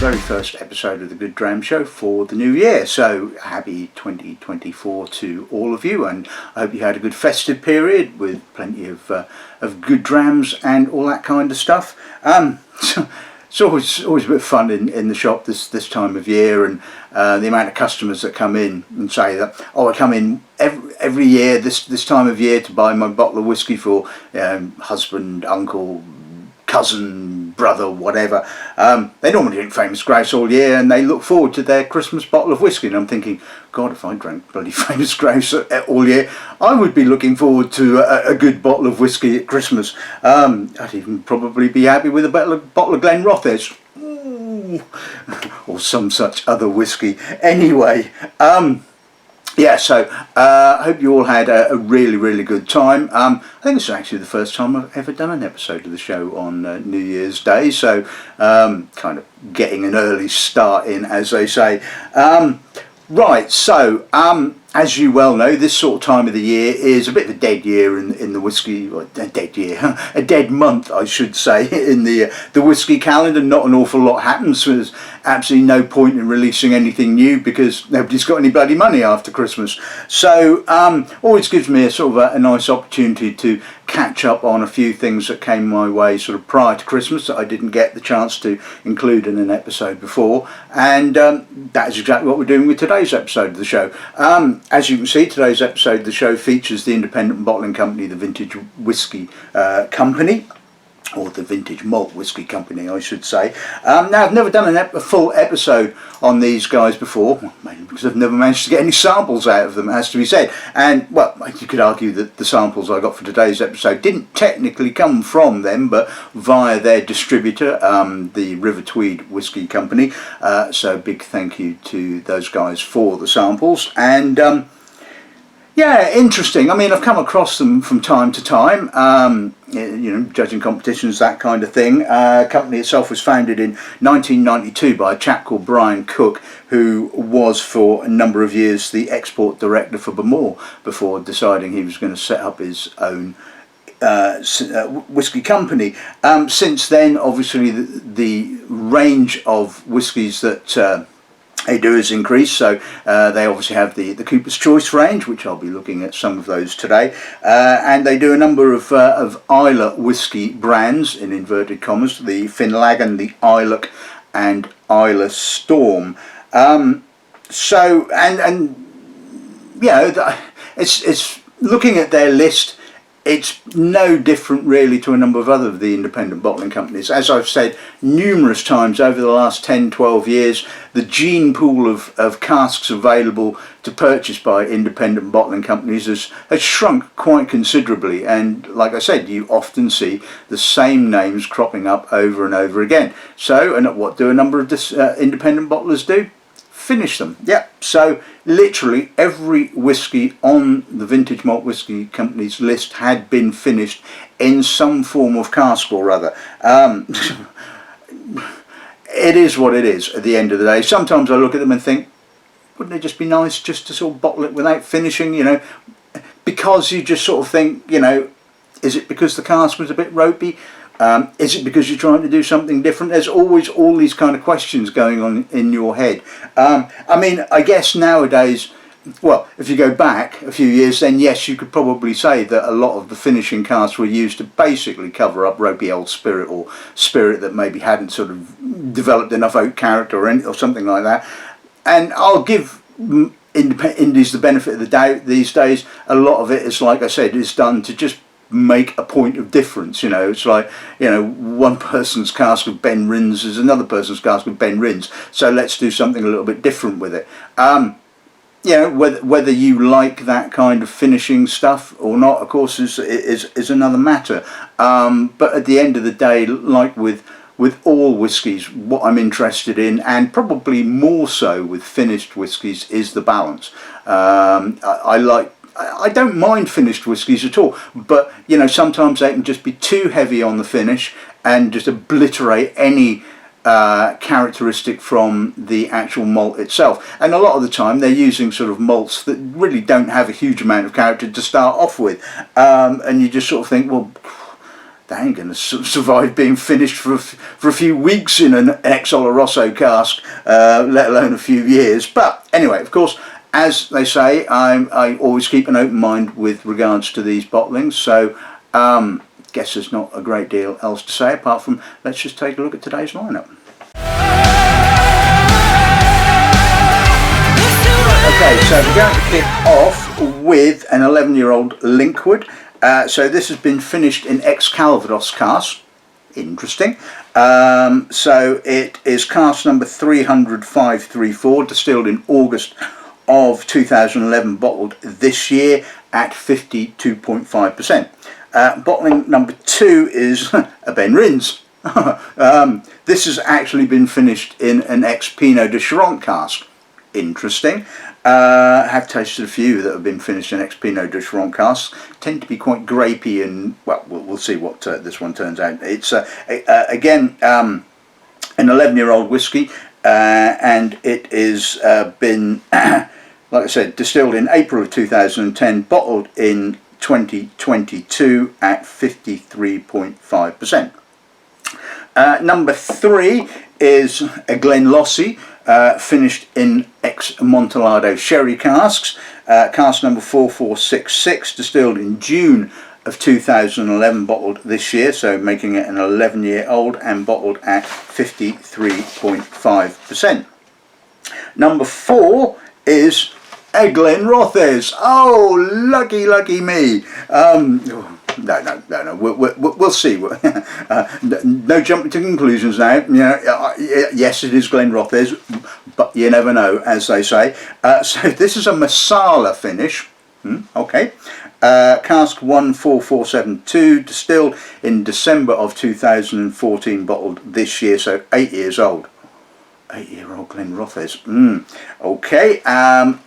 very first episode of the Good Dram Show for the new year. So happy 2024 to all of you, and I hope you had a good festive period with plenty of good drams and all that kind of stuff. It's always a bit of fun in the shop this time of year, and the amount of customers that come in and say that, oh, I come in every year this time of year to buy my bottle of whiskey for husband, uncle, cousin, brother, whatever. They normally drink Famous Grouse all year, and they look forward to their Christmas bottle of whiskey. And I'm thinking, God, if I drank bloody Famous Grouse all year, I would be looking forward to a good bottle of whiskey at Christmas. I'd even probably be happy with a bottle of Glenrothes, or some such other whiskey. Anyway, yeah, so I hope you all had a really good time. I think this is actually the first time I've ever done an episode of the show on New Year's Day, so kind of getting an early start in, as they say. Right, so as you well know, this sort of time of the year is a bit of a dead year in the whiskey, well, a dead year, a dead month I should say, in the whiskey calendar. Not an awful lot happens, so there's absolutely no point in releasing anything new because nobody's got any bloody money after Christmas. So always gives me a sort of a nice opportunity to catch up on a few things that came my way sort of prior to Christmas that I didn't get the chance to include in an episode before, and that is exactly what we're doing with today's episode of the show. As you can see, today's episode of the show features the independent bottling company, the Vintage Whisky Company, or the Vintage Malt Whisky Company, I should say. Now, I've never done a full episode on these guys before, mainly because I've never managed to get any samples out of them, has to be said. And, well, you could argue that the samples I got for today's episode didn't technically come from them, but via their distributor, the River Tweed Whisky Company. So big thank you to those guys for the samples. And yeah, interesting. I mean, I've come across them from time to time, judging competitions, that kind of thing. The company itself was founded in 1992 by a chap called Brian Cook, who was for a number of years the export director for Benrinnes before deciding he was going to set up his own whisky company. Since then, obviously, the range of whiskies that they do has increased, so they obviously have the Cooper's Choice range, which I'll be looking at some of those today, and they do a number of Islay whisky brands, in inverted commas, the Finlaggan, the Islay and Islay Storm. So, and it's looking at their list, it's no different really to a number of other of the independent bottling companies. As I've said numerous times over the last 10-12 years, the gene pool of casks available to purchase by independent bottling companies has shrunk quite considerably, and like I said, you often see the same names cropping up over and over again. So, and what do a number of independent bottlers do? Finish them. Yeah, so literally every whiskey on the Vintage Malt Whisky Company's list had been finished in some form of cask or other. It is what it is at the end of the day. Sometimes I look at them and think, wouldn't it just be nice just to sort of bottle it without finishing, because you just sort of think, is it because the cask was a bit ropey? Is it because you're trying to do something different? There's always all these kind of questions going on in your head. I mean, I guess nowadays, well, if you go back a few years, then yes, you could probably say that a lot of the finishing casks were used to basically cover up ropey old spirit, or spirit that maybe hadn't sort of developed enough oak character or something like that. And I'll give indies the benefit of the doubt these days. A lot of it is, like I said, is done to just make a point of difference. It's like, one person's cask of Benrinnes is another person's cask of Benrinnes, so let's do something a little bit different with it. Whether you like that kind of finishing stuff or not, of course, is another matter. But at the end of the day, like with all whiskies, what I'm interested in, and probably more so with finished whiskies, is the balance. I don't mind finished whiskies at all, but sometimes they can just be too heavy on the finish and just obliterate any characteristic from the actual malt itself. And a lot of the time they're using sort of malts that really don't have a huge amount of character to start off with, and you just sort of think, well, they ain't going to survive being finished for a few weeks in an ex-Oloroso cask, let alone a few years. But anyway, of course, as they say, I always keep an open mind with regards to these bottlings. So guess there's not a great deal else to say apart from let's just take a look at today's lineup. Okay, so we're going to kick off with an 11-year-old Linkwood. So this has been finished in ex-Calvados cask. Interesting. So it is cask number 30534, distilled in August of 2011, bottled this year at 52.5%. Bottling number 2 is a Benrinnes. This has actually been finished in an ex-Pineau de Charentes cask. Interesting. Have tasted a few that have been finished in ex-Pineau de Charentes casks. Tend to be quite grapey, and well, we'll see what this one turns out. It's again an 11-year-old whiskey, and it is been, like I said, distilled in April of 2010, bottled in 2022 at 53.5%. Number 3 is a Glenlossie, finished in ex-Amontillado sherry casks, cask number 4466, distilled in June of 2011, bottled this year, so making it an 11-year-old, and bottled at 53.5%. Number 4 is a Glenrothes. Oh, lucky me. No. We'll see. No jumping to conclusions now. You know, yes, it is Glenrothes, but you never know, as they say. So this is a Marsala finish. Okay. Cask 14472, distilled in December of 2014, bottled this year, so 8 years old. 8-year-old Glenrothes. Okay.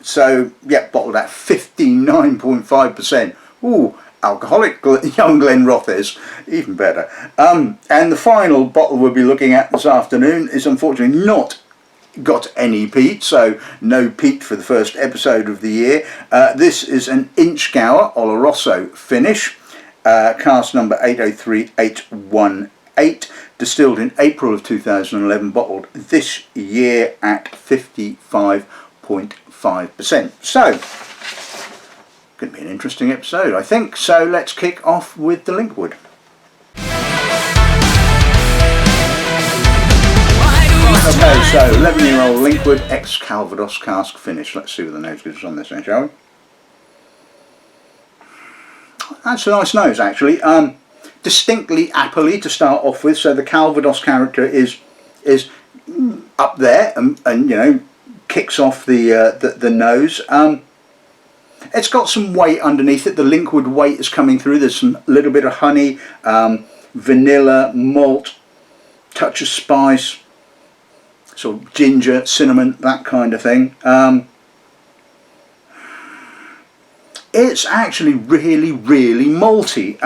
So yeah, bottled at 59.5%. Ooh. Alcoholic young Glenrothes, even better. And the final bottle we'll be looking at this afternoon is unfortunately not got any peat, so no peat for the first episode of the year. This is an Inchgower Oloroso finish, cask number 803818, distilled in April of 2011, bottled this year at 55.5%. So going to be an interesting episode, I think. So let's kick off with the Linkwood. Okay, so 11-year-old Linkwood ex-Calvados cask finish. Let's see what the nose gives us on this then, shall we? That's a nice nose, actually. Distinctly appley to start off with, so the Calvados character is up there, and you know, kicks off the nose. It's got some weight underneath it. The Linkwood weight is coming through. There's a little bit of honey, vanilla, malt, touch of spice, sort of ginger, cinnamon, that kind of thing. It's actually really malty.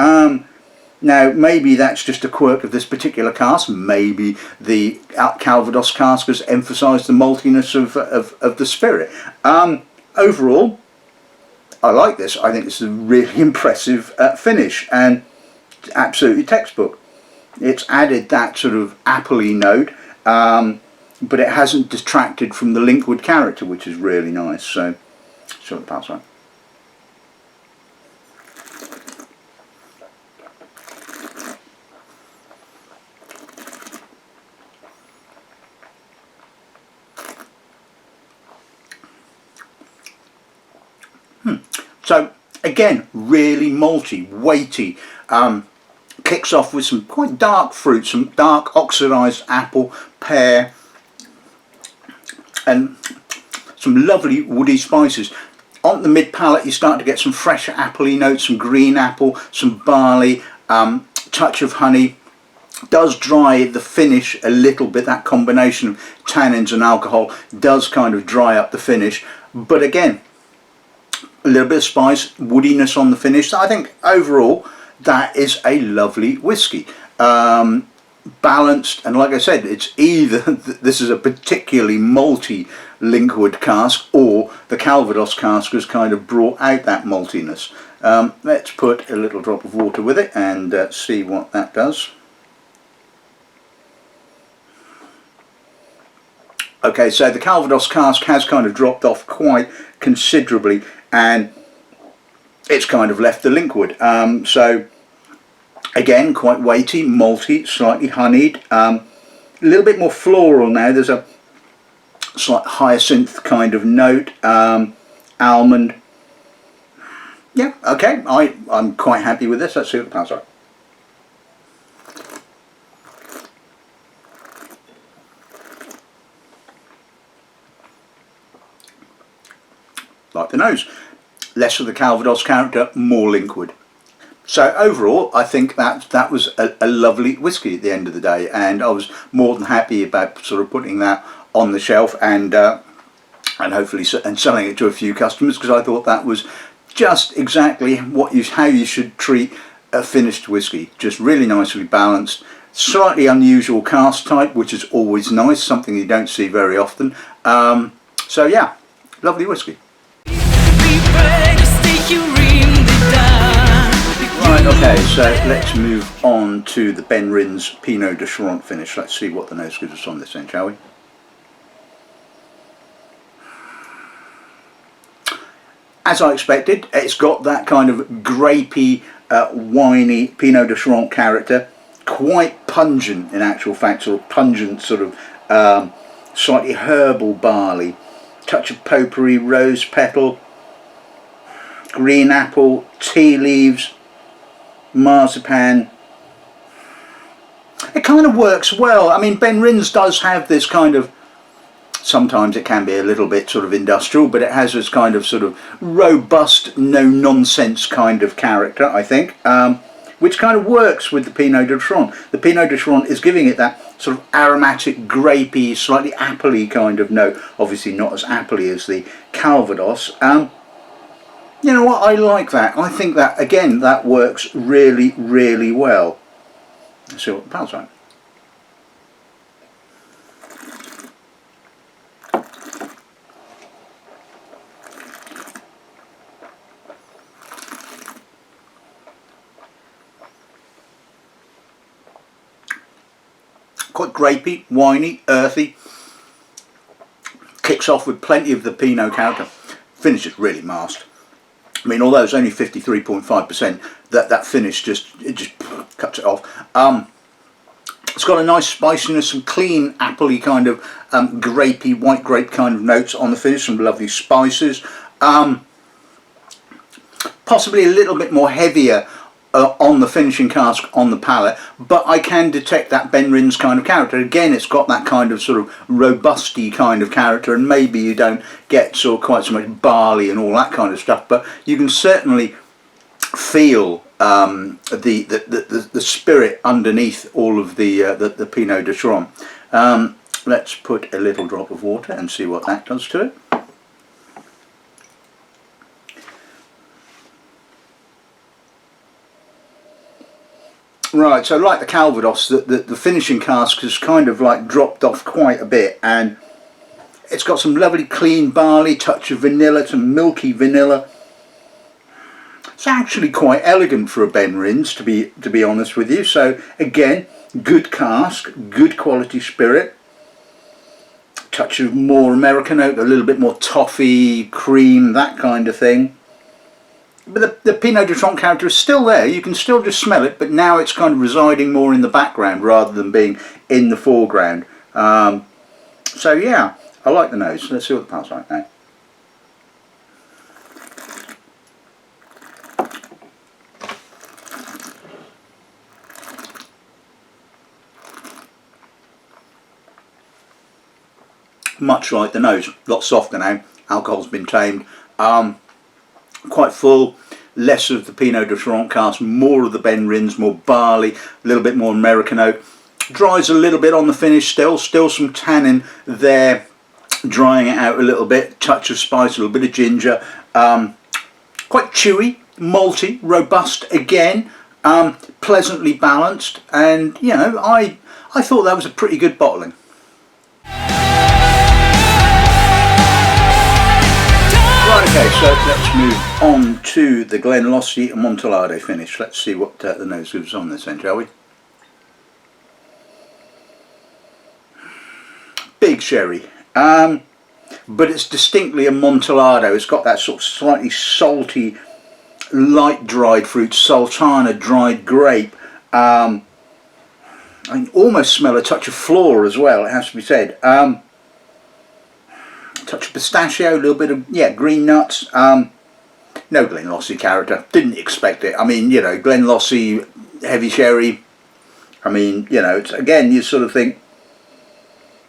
Now maybe that's just a quirk of this particular cask. Maybe the Calvados cask has emphasised the maltiness of the spirit. Overall, I like this. I think it's a really impressive finish, and absolutely textbook. It's added that sort of appley note, but it hasn't detracted from the Linkwood character, which is really nice. So, short pass one. So again, really malty, weighty, kicks off with some quite dark fruit, some dark oxidised apple, pear, and some lovely woody spices. On the mid palate you start to get some fresh appley notes, some green apple, some barley, touch of honey. Does dry the finish a little bit. That combination of tannins and alcohol does kind of dry up the finish, but again, a little bit of spice, woodiness on the finish. So I think overall that is a lovely whiskey. balanced, and like I said, it's either this is a particularly malty Linkwood cask, or the Calvados cask has kind of brought out that maltiness. Let's put a little drop of water with it and see what that does. Okay, so the Calvados cask has kind of dropped off quite considerably, and it's kind of left the Linkwood. So again, quite weighty, malty, slightly honeyed, a little bit more floral now. There's a slight hyacinth kind of note, almond. Yeah, okay, I'm quite happy with this. Let's see what the plants are. Like the nose. Less of the Calvados character, more Linkwood. So overall, I think that was a lovely whisky at the end of the day, and I was more than happy about sort of putting that on the shelf and hopefully selling it to a few customers, because I thought that was just exactly how you should treat a finished whisky. Just really nicely balanced, slightly unusual cask type, which is always nice, something you don't see very often. So yeah, lovely whisky. Right, okay, so let's move on to the Benrinnes Pineau de Charentes finish. Let's see what the nose gives us on this end, shall we? As I expected, it's got that kind of grapey, winey Pineau de Charentes character. Quite pungent in actual fact, sort of pungent, sort of slightly herbal barley. Touch of potpourri, rose petal, green apple, tea leaves, marzipan. It kind of works well. I mean, Benrinnes does have this kind of, sometimes it can be a little bit sort of industrial, but it has this kind of sort of robust, no nonsense kind of character, I think, which kind of works with the Pineau de Charentes. The Pineau de Charentes is giving it that sort of aromatic, grapey, slightly appley kind of note. Obviously not as appley as the Calvados. You know what, I like that. I think that, again, that works really, really well. Let's see what the pals are. Quite grapey, winey, earthy. Kicks off with plenty of the Pinot character. Finishes really masked. I mean, although it's only 53.5%, that finish just cuts it off. It's got a nice spiciness, some clean, appley kind of grapey, white grape kind of notes on the finish, some lovely spices. Possibly a little bit more heavier on the finishing cask on the palate, but I can detect that Benrinnes kind of character. Again, it's got that kind of sort of robusty kind of character, and maybe you don't get sort of quite so much barley and all that kind of stuff, but you can certainly feel the spirit underneath all of the Pineau de Charentes. Let's put a little drop of water and see what that does to it. Right, so like the Calvados, the finishing cask has kind of like dropped off quite a bit, and it's got some lovely clean barley, touch of vanilla, some milky vanilla. It's actually quite elegant for a Benrinnes, to be honest with you. So again, good cask, good quality spirit. Touch of more American oak, a little bit more toffee, cream, that kind of thing. But the Pineau de Charentes character is still there. You can still just smell it, but now it's kind of residing more in the background rather than being in the foreground. So yeah, I like the nose. Let's see what the pal's like now. Much like the nose, a lot softer now. Alcohol's been tamed. Quite full, less of the Pineau de Charentes cask, more of the Benrinnes, more barley, a little bit more American oak. Dries a little bit on the finish still some tannin there, drying it out a little bit, touch of spice, a little bit of ginger. Quite chewy, malty, robust again. pleasantly balanced, and you know, I thought that was a pretty good bottling. Right, okay, so let's move on to the Glenlossie Amontillado finish. Let's see what the nose gives on this then, shall we? Big sherry, but it's distinctly Amontillado. It's got that sort of slightly salty, light dried fruit, sultana, dried grape. I can almost smell a touch of floor as well, it has to be said. Touch of pistachio, a little bit of, yeah, green nuts. No Glenlossie character, didn't expect it. I mean, you know, Glenlossie heavy sherry, I mean, you know, it's, again, you sort of think,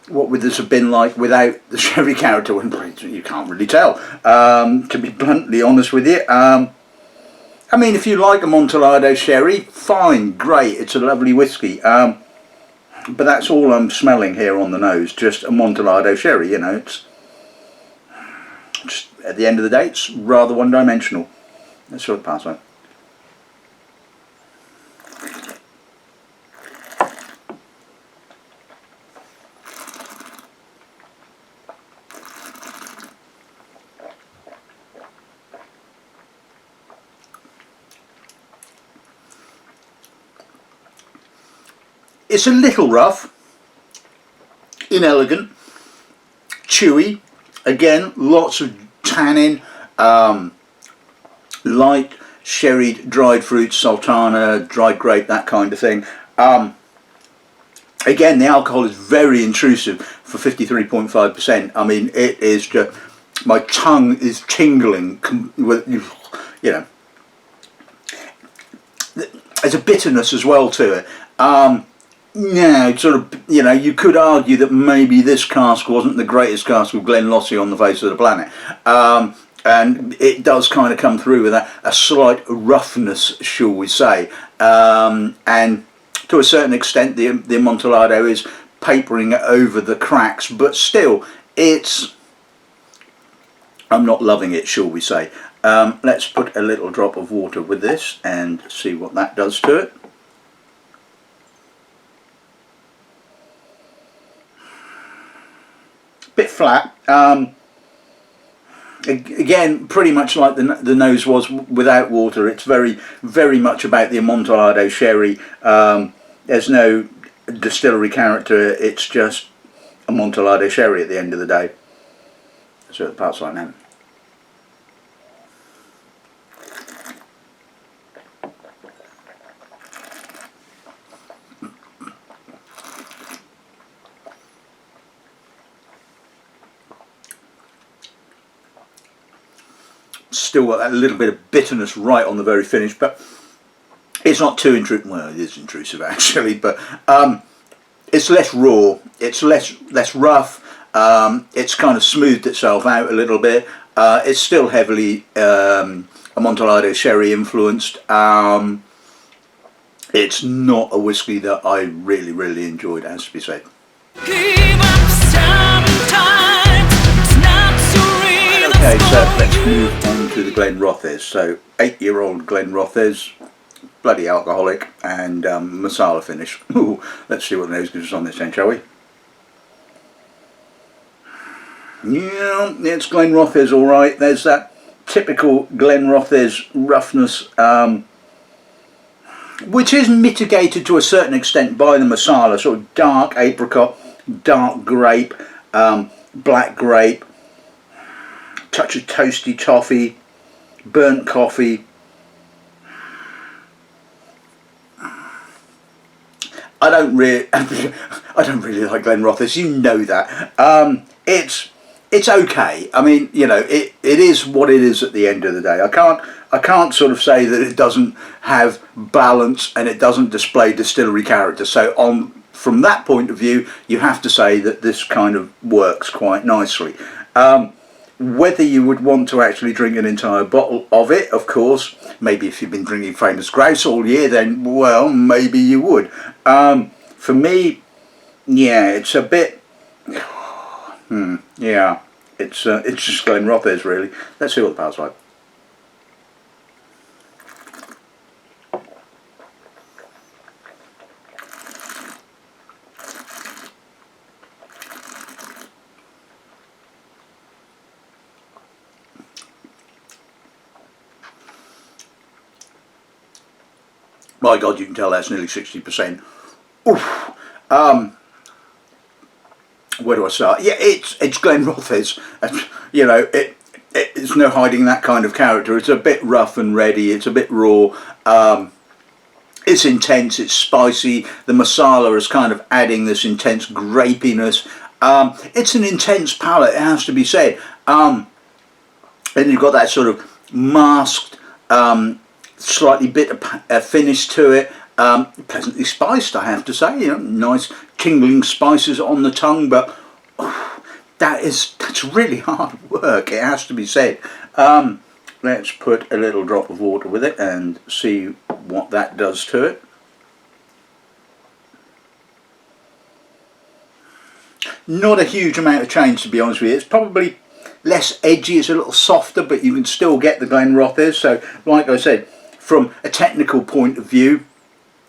what would this have been like without the sherry character? You can't really tell, to be bluntly honest with you. I mean, if you like Amontillado sherry, fine, great, it's a lovely whiskey. But that's all I'm smelling here on the nose, just Amontillado sherry, you know, it's just, at the end of the day, it's rather one-dimensional. Let's sort of pass on. It's a little rough, inelegant, chewy, again lots of tannin, light sherried dried fruits, sultana, dried grape, that kind of thing. Again, the alcohol is very intrusive for 53.5%. I mean, it is just, my tongue is tingling with, you know, there's a bitterness as well to it. Yeah, sort of, you know, you could argue that maybe this cask wasn't the greatest cask of Glenlossie on the face of the planet. And it does kind of come through with a slight roughness, shall we say. And to a certain extent, the Amontillado is papering over the cracks, but still, it's, I'm not loving it, shall we say. Let's put a little drop of water with this and see what that does to it. Bit flat, again pretty much like the nose was without water. It's very much about the Amontillado sherry. There's no distillery character, it's just Amontillado sherry at the end of the day. So the parts like that. Still got that little bit of bitterness right on the very finish, but it's not too intrusive. Well, it is intrusive actually, but it's less raw, it's less rough. It's kind of smoothed itself out a little bit. It's still heavily Amontillado sherry influenced. It's not a whiskey that I really enjoyed, as to be said. Okay, so let's move on to the Glenrothes. So 8-year-old Glenrothes, bloody alcoholic, and Marsala finish. Ooh, let's see what the nose gives us on this then, shall we? Yeah, it's Glenrothes alright. There's that typical Glenrothes roughness, which is mitigated to a certain extent by the Marsala, sort of dark apricot, dark grape, black grape, touch of toasty toffee, burnt coffee. I don't really like Glenrothes, you know that. It's okay. I mean, you know, it is what it is at the end of the day. I can't sort of say that it doesn't have balance and it doesn't display distillery character. So from that point of view, you have to say that this kind of works quite nicely. Whether you would want to actually drink an entire bottle of it, of course, maybe if you've been drinking Famous Grouse all year, then, well, maybe you would. For me, yeah, it's a bit, yeah, it's just Glenrothes really. Let's see what the power's like. My God, you can tell that's nearly 60%. Oof. Where do I start? Yeah, it's Glenrothes. You know, it's no hiding that kind of character. It's a bit rough and ready. It's a bit raw. It's intense. It's spicy. The Marsala is kind of adding this intense grapiness. It's an intense palate, it has to be said. And you've got that sort of masked, slightly bitter finish to it. Pleasantly spiced, I have to say. You know, nice tingling spices on the tongue, but that's really hard work, it has to be said. Let's put a little drop of water with it and see what that does to it. Not a huge amount of change, to be honest with you. It's probably less edgy, it's a little softer, but you can still get the Glenrothes. So, like I said, from a technical point of view,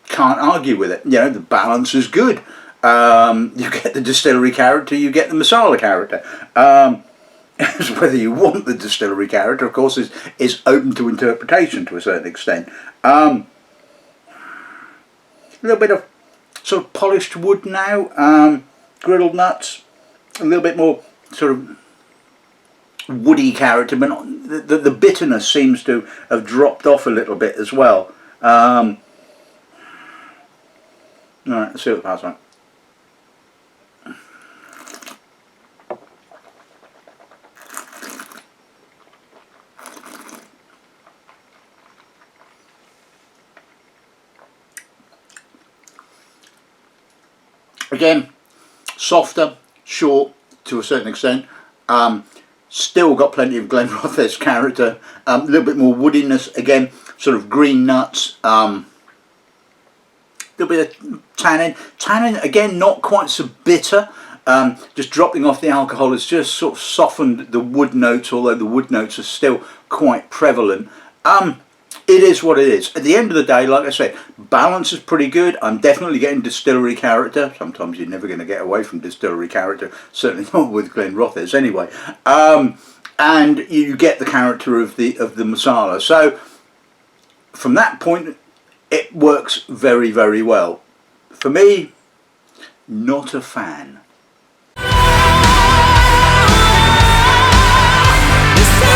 can't argue with it. You know, the balance is good. You get the distillery character, you get the Marsala character. Whether you want the distillery character, of course, is open to interpretation to a certain extent. A little bit of sort of polished wood now, grilled nuts, a little bit more sort of woody character, but not, the bitterness seems to have dropped off a little bit as well. Alright, let's see what the pass like. Again, softer, short to a certain extent. Still got plenty of Glenrothes character. A little bit more woodiness. Again, sort of green nuts. A little bit of tannin. Tannin, again, not quite so bitter. Just dropping off the alcohol has just sort of softened the wood notes, although the wood notes are still quite prevalent. It is what it is. At the end of the day, like I said, balance is pretty good. I'm definitely getting distillery character. Sometimes you're never going to get away from distillery character, certainly not with Glenrothes anyway. And you get the character of the Marsala. So from that point, it works very, very well. For me, not a fan.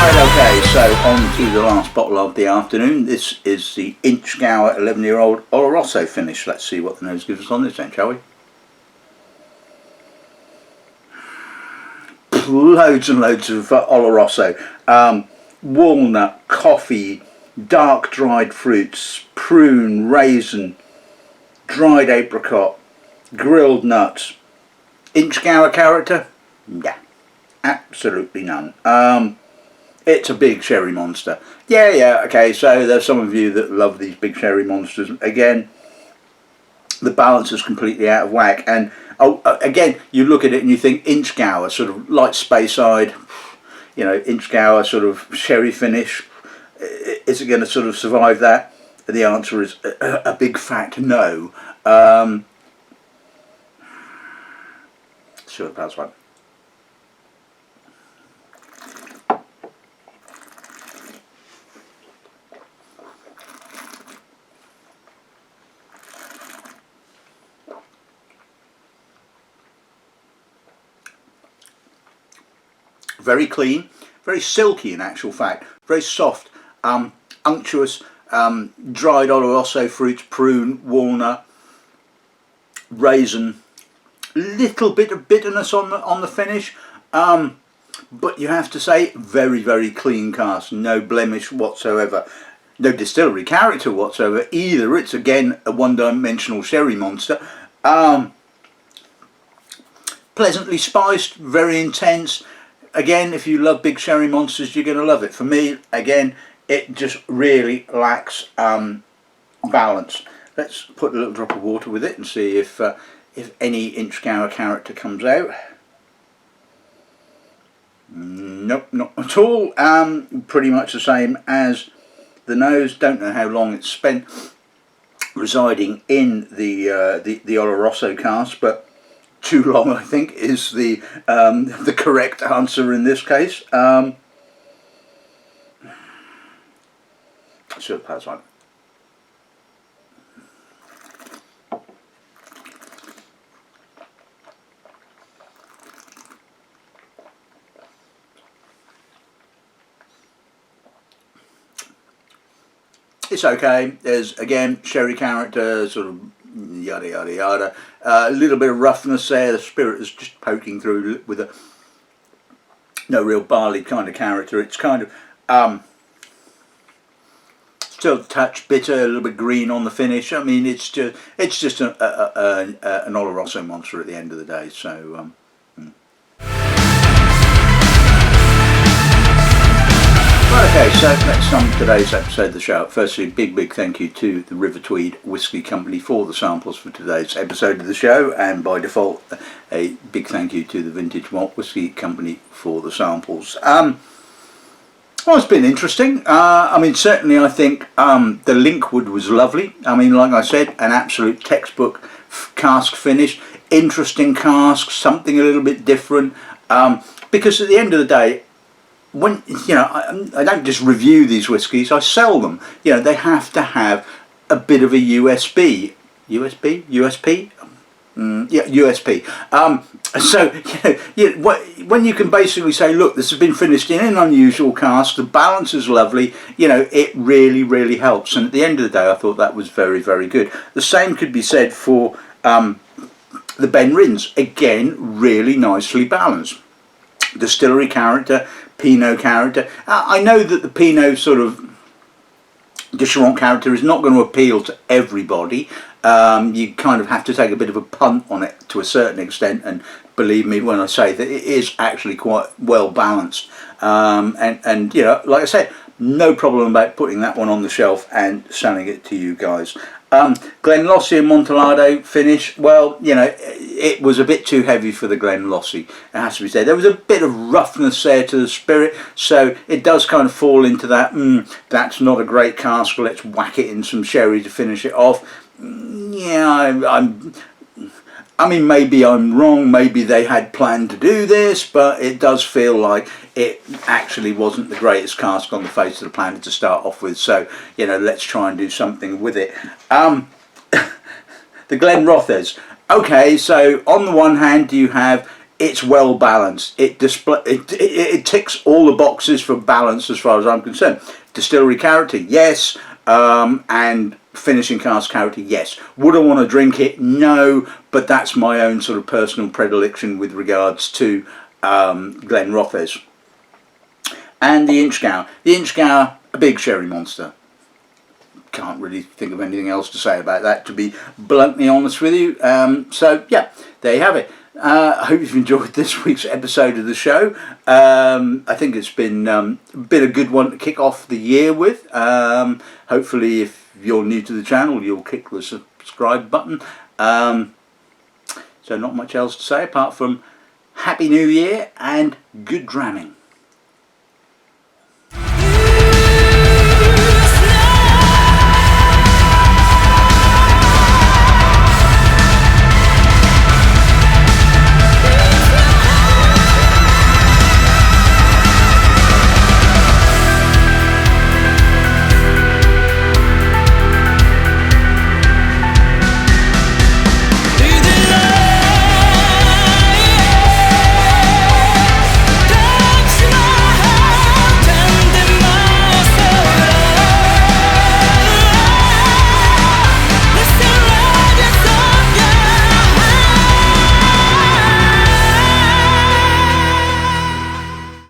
Right, okay, so on to the last bottle of the afternoon. This is the Inchgower 11-year-old Oloroso finish. Let's see what the nose gives us on this then, shall we? Loads and loads of Oloroso. Walnut, coffee, dark dried fruits, prune, raisin, dried apricot, grilled nuts. Inchgower character? Yeah, absolutely none. It's a big sherry monster. Yeah, okay, so there's some of you that love these big sherry monsters. Again, the balance is completely out of whack. And again, you look at it and you think Inchgower, sort of light Speyside, you know, Inchgower sort of sherry finish. Is it going to sort of survive that? The answer is a big fat no. Sure, that's one. Very clean, very silky in actual fact, very soft, unctuous, dried Oloroso fruits, prune, walnut, raisin, little bit of bitterness on the finish, but you have to say very, very clean cast, no blemish whatsoever, no distillery character whatsoever either. It's again a one-dimensional sherry monster. Pleasantly spiced, very intense. Again, if you love big sherry monsters, you're going to love it. For me, again, it just really lacks balance. Let's put a little drop of water with it and see if any Inchgower character comes out. Nope, not at all. Pretty much the same as the nose. Don't know how long it's spent residing in the Oloroso cask, but too long, I think, is the correct answer in this case. So pass on. it's okay. There's, again, sherry character, sort of yada yada yada. A little bit of roughness there. The spirit is just poking through with a no real barley kind of character. It's kind of still a touch bitter, a little bit green on the finish. I mean, it's just an Oloroso monster at the end of the day. So. Okay, so let's sum today's episode of the show up. Firstly, big thank you to the River Tweed Whisky Company for the samples for today's episode of the show, and by default, a big thank you to the Vintage Malt Whisky Company for the samples. Well, it's been interesting. I mean, certainly I think the Linkwood was lovely. I mean, like I said, an absolute textbook cask finish. Interesting cask, something a little bit different. Because at the end of the day, when I don't just review these whiskies, I sell them. They have to have a bit of a USP. USP? Yeah, USP. So when you can basically say, look, this has been finished in an unusual cask, the balance is lovely, it really helps. And at the end of the day, I thought that was very good. The same could be said for the Benrinnes. Again, really nicely balanced. Distillery character, Pineau character. I know that the Pineau sort of de Charentes character is not going to appeal to everybody. You kind of have to take a bit of a punt on it to a certain extent, and believe me when I say that it is actually quite well balanced. And like I said, no problem about putting that one on the shelf and selling it to you guys. Glenlossie and Amontillado finish, well, it was a bit too heavy for the Glenlossie, it has to be said. There was a bit of roughness there to the spirit, so it does kind of fall into that, that's not a great cask, let's whack it in some sherry to finish it off. Yeah, I mean, maybe I'm wrong, maybe they had planned to do this, but it does feel like it actually wasn't the greatest cask on the face of the planet to start off with, so, let's try and do something with it. The Glenrothes. Okay, so on the one hand, you have, it's well balanced. It ticks all the boxes for balance as far as I'm concerned. Distillery character, yes, and finishing cask character, yes. Would I want to drink it? No, but that's my own sort of personal predilection with regards to Glenrothes. And the Inchgower. The Inchgower, a big sherry monster. Can't really think of anything else to say about that, to be bluntly honest with you. So yeah, there you have it. I hope you've enjoyed this week's episode of the show. I think it's been a good one to kick off the year with. Hopefully, if you're new to the channel, you'll click the subscribe button. So not much else to say apart from Happy New Year and good dramming.